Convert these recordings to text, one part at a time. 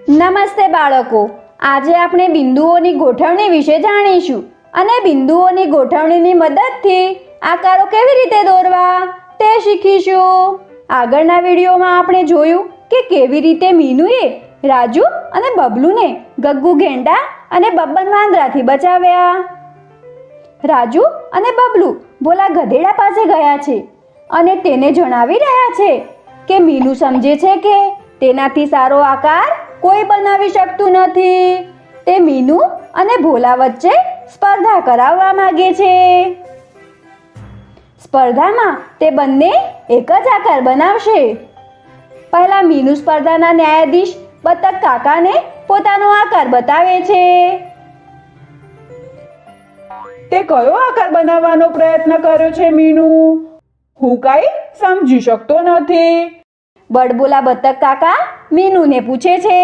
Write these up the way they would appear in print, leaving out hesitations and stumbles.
નમસ્તે બાળકો, આજે આપણે બિંદુઓની ગોઠવણી વિશે જાણીશું અને બિંદુઓની ગોઠવણીની મદદથી આકારો કેવી રીતે દોરવા તે શીખીશું. આગળના વિડીયોમાં આપણે જોયું કે કેવી રીતે મીનુએ રાજુ અને બબલુને ગગ્ગુ ગેંડા અને બબ્બન વાંદરાથી બચાવ્યા. રાજુ અને બબલુ ભોલા ગધેડા પાસે ગયા છે અને તેને જણાવી રહ્યા છે કે મીનુ સમજે છે કે તેનાથી સારો આકાર કોઈ બનાવી શકતું નથી. તે મીનુ અને ભોલા વચ્ચે સ્પર્ધા કરાવવા માંગે છે. સ્પર્ધામાં તે બંને એક જ આકાર બનાવશે. પહેલા મીનુ સ્પર્ધાના ન્યાયાધીશ બતક કાકાને પોતાનો આકાર બતાવે છે. તે કયો આકાર બનાવવાનો પ્રયત્ન કર્યો છે મીનુ? હું કાંઈ સમજી શકતો નથી. બડબોલા બતક કાકા મીનુને પૂછે છે.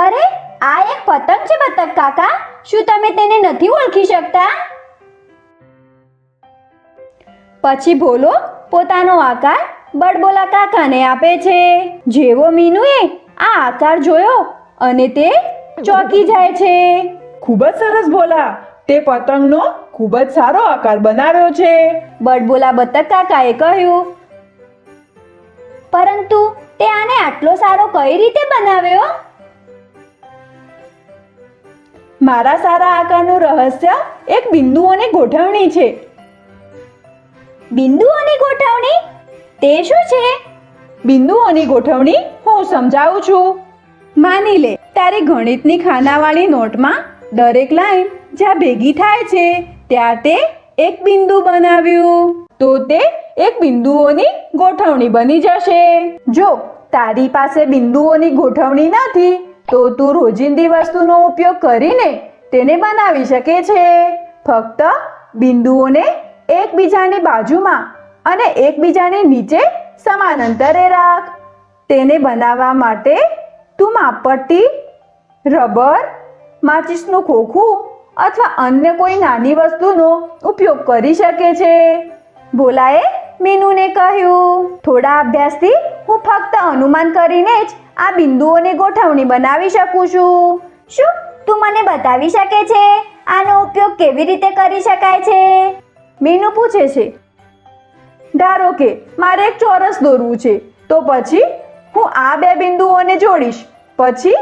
અરે, આ એક પતંગ છે બતક કાકા, શું તમે તેને નથી ઓળખી શકતા? પછી ભોલો પોતાનો આકાર બડબોલા કાકાને આપે છે. જેવો મીનુએ આ આકાર જોયો અને તે ચોંકી જાય છે. ખૂબ જ સરસ ભોલા, તે પતંગનો ખૂબ જ સારો આકાર બનાવ્યો છે. બડબોલા બતક કાકાએ કહ્યું, પરંતુ તે આને આટલો સારો કઈ રીતે બનાવ્યો? મારા સારા આકારનું રહસ્ય એક બિંદુઓની ગોઠવણી છે. બિંદુઓની ગોઠવણી? તે શું છે? બિંદુઓની ગોઠવણી હું સમજાવું છું. માની લે, તારી ગણિતની ખાનાવાળી નોટમાં દરેક લાઈન જ્યાં ભેગી થાય છે ત્યાં તે એક બિંદુ બનાવ્યું, તો તે એક બિંદુઓની ગોઠવણી બની જશે. જો તારી પાસે બિંદુઓની ગોઠવણી નથી તો તું રોજિંદી વસ્તુનો ઉપયોગ કરીને તેને બનાવી શકે છે. ફક્ત બિંદુઓને એકબીજાની બાજુમાં અને એકબીજાની નીચે સમાન અંતરે રાખ. તેને બનાવવા માટે તું માપપટ્ટી, રબર, માચીસનું ખોખું અથવા અન્ય કોઈ નાની વસ્તુનો ઉપયોગ કરી શકે છે. ભોલાએ મીનુને કહ્યું, થોડા અભ્યાસથી હું ફક્ત અનુમાન કરીને જ આ બિંદુઓની ગોઠવણી બનાવી શકું છું. શું તું મને બતાવી શકે છે આનો ઉપયોગ કેવી રીતે કરી શકાય છે? મીનુ પૂછે છે. ધારો કે મારે એક ચોરસ દોરવું છે, તો પછી હું આ બે બિંદુઓને જોડીશ, પછી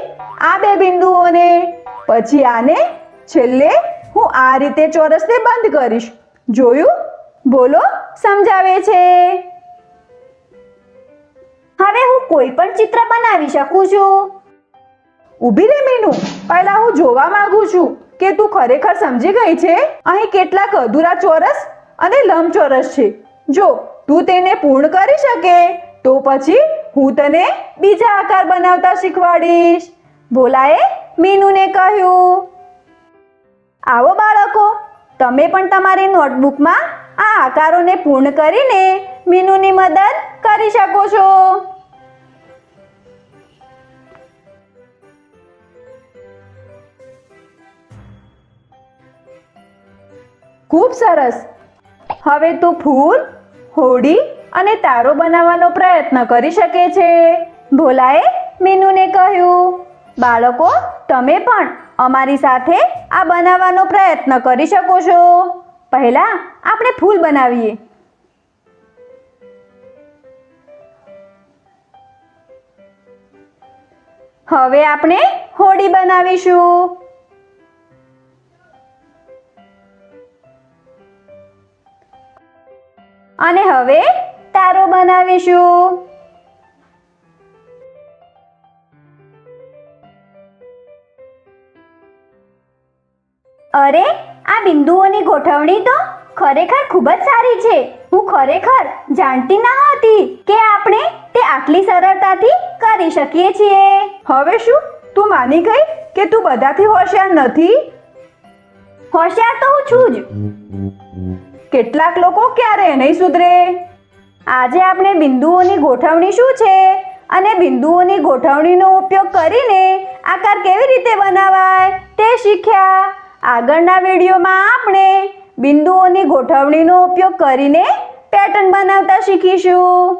આ બે બિંદુઓને, પછી આને, છેલ્લે હું આ રીતે ચોરસને બંધ કરીશ. જોયું? બોલો સમજાવે છે. હવે હું કોઈ પણ ચિત્ર બનાવી શકું છું. ઊભી રહે મીનુ, પહેલા હું જોવા માંગુ છું કે તું ખરેખર સમજી ગઈ છે. અહીં કેટલાક અધૂરા ચોરસ અને લંબચોરસ છે. જો તું તેને પૂર્ણ કરી શકે તો પછી હું તને બીજા આકાર બનાવતા શીખવાડીશ. ભોલાએ મીનુને કહ્યું. આવો બાળકો, તમે પણ તમારી નોટબુકમાં આ આકારોને પૂર્ણ કરીને મીનુની મદદ કરી શકો છો. ખૂબ સરસ. હવે તું ફૂલ, હોડી અને તારો બનાવવાનો પ્રયત્ન કરી શકે છે. ભોલાએ મીનુને કહ્યું. બાળકો, તમે પણ અમારી સાથે આ બનાવવાનો પ્રયત્ન કરી શકો છો. પહેલા આપણે ફૂલ બનાવીએ. હવે આપણે હોડી બનાવીશું. અને હવે તારો બનાવીશું. અરે, આ બિંદુઓની ગોઠવણી તો ખરેખર ખૂબ જ સારી છે. હું ખરેખર જાણતી ન હતી કે આપણે તે આટલી સરળતાથી કરી શકીએ છીએ. હવે શું તું માની ગઈ કે તું બધાથી હોશિયાર નથી? હોશિયાર તો હું છું જ. કેટલાક લોકો ક્યારેય નહીં સુધરે. આજે આપણે બિંદુઓની ગોઠવણી શું છે અને બિંદુઓની ગોઠવણીનો ઉપયોગ કરીને આકાર કેવી રીતે બનાવાય તે શીખ્યા. આગળના વિડીયોમાં આપણે બિંદુઓની ગોઠવણીનો ઉપયોગ કરીને પેટર્ન બનાવતા શીખીશું.